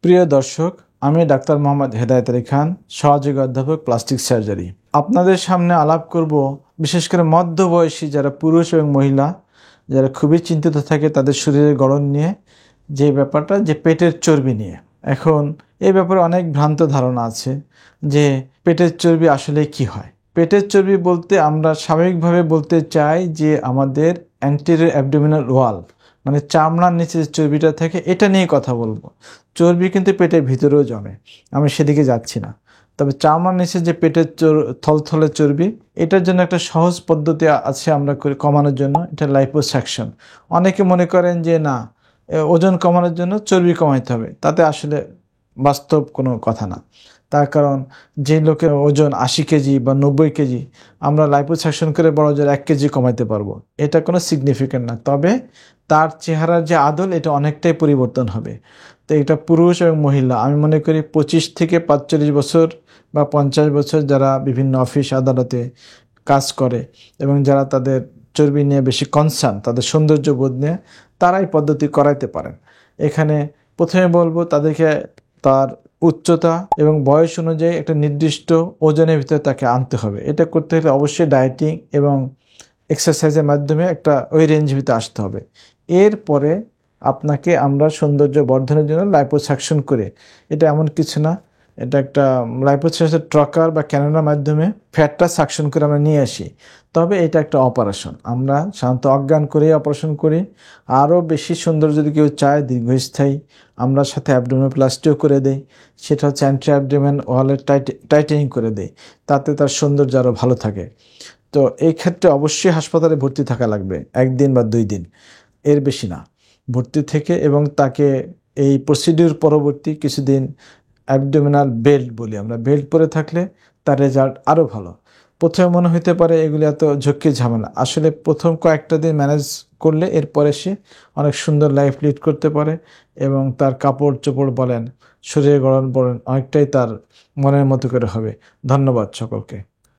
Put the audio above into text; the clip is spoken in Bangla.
প্রিয় দর্শক, আমি ডাক্তার মোহাম্মদ হেদায়েত আলী খান, সহযোগী অধ্যাপক প্লাস্টিক সার্জারি। আপনাদের সামনে আলাপ করব বিশেষ করে মধ্যবয়সী যারা পুরুষ এবং মহিলা যারা খুবই চিন্তিত থাকে তাদের শরীরের গড়ন নিয়ে, যে ব্যাপারটা যে পেটের চর্বি নিয়ে। এখন এই ব্যাপারে অনেক ভ্রান্ত ধারণা আছে যে পেটের চর্বি আসলে কি হয়। পেটের চর্বি বলতে আমরা স্বাভাবিকভাবে বলতে চাই যে আমাদের অ্যান্টেরিয়র অ্যাবডোমিনাল ওয়াল, মানে চামড়ার নিচে যে চর্বিটা থাকে, এটা নিয়ে কথা বলবো। চর্বি কিন্তু পেটের ভিতরেও জমে, আমি সেদিকে যাচ্ছি না। তবে চামড়ার নিচে যে পেটের থলথলে চর্বি, এটার জন্য একটা সহজ পদ্ধতি আছে আমরা কমানোর জন্য, এটা লাইপোসাকশন। অনেকে মনে করেন যে না, ওজন কমানোর জন্য চর্বি কমাইতে হবে, তাতে আসলে বাস্তব কোনো কথা না। তার কারণ যে লোকের ওজন 80 কেজি বা 90 কেজি, আমরা লাইপোসাকশন করে বড় জোর 1 কেজি কমাইতে পারবো, এটা কোনো সিগনিফিকেন্ট না। তবে তার চেহারার যে আদল, এটা অনেকটাই পরিবর্তন হবে। তো এটা পুরুষ এবং মহিলা, আমি মনে করি 25 থেকে 45 বছর বা 50 বছর যারা বিভিন্ন অফিস আদালতে কাজ করে এবং যারা তাদের চর্বি নিয়ে বেশি কনসার্ন, তাদের সৌন্দর্য বোধ নিয়ে, তারাই পদ্ধতি করাইতে পারেন। এখানে প্রথমে বলবো তাদেরকে তার উচ্চতা এবং বয়স অনুযায়ী একটা নির্দিষ্ট ওজনের ভিতরে তাকে আনতে হবে। এটা করতে হলে অবশ্যই ডায়েটিং এবং এক্সারসাইজের মাধ্যমে একটা ওই রেঞ্জ ভিতরে আসতে হবে। এরপরে আপনাকে আমরা সৌন্দর্য বর্ধনের জন্য লাইপোসাকশন করে, এটা এমন কিছু না, এটা একটা লাইপোসাকশন ট্রকার বা ক্যানোলার মাধ্যমে ফ্যাটটা সাকশন করে আমরা নিয়ে আসি। তবে এটা একটা অপারেশন, আমরা সাধারণত অজ্ঞান করেই অপারেশন করি। আরও বেশি সুন্দর যদি কেউ চায় দীর্ঘস্থায়ী, আমরা সাথে অ্যাবডোমিনোপ্লাস্টিও করে দেই, সেটা হচ্ছে অ্যান্টি অ্যাবডোমেন ওয়ালের টাইটেনিং করে দেই, তাতে তার সৌন্দর্য আরও ভালো থাকে। তো এই ক্ষেত্রে অবশ্যই হাসপাতালে ভর্তি থাকা লাগবে 1 দিন বা 2 দিন, এর বেশি না। ভর্তি থেকে এবং তাকে এই প্রসিডিউর পরবর্তী কিছুদিন অ্যাবডোমিনাল বেল্ট বলি আমরা, বেল্ট পরে থাকলে তার রেজাল্ট আরও ভালো। প্রথমে মনে হতে পারে এগুলি এত ঝক্কি ঝামেলা, আসলে প্রথম কয়েকটা দিন ম্যানেজ করলে এরপরে সে অনেক সুন্দর লাইফ লিড করতে পারে এবং তার কাপড় চোপড় বলেন, শরীরের গড়ন বলেন, অনেকটাই তার মনের মতো করে হবে। ধন্যবাদ সকলকে।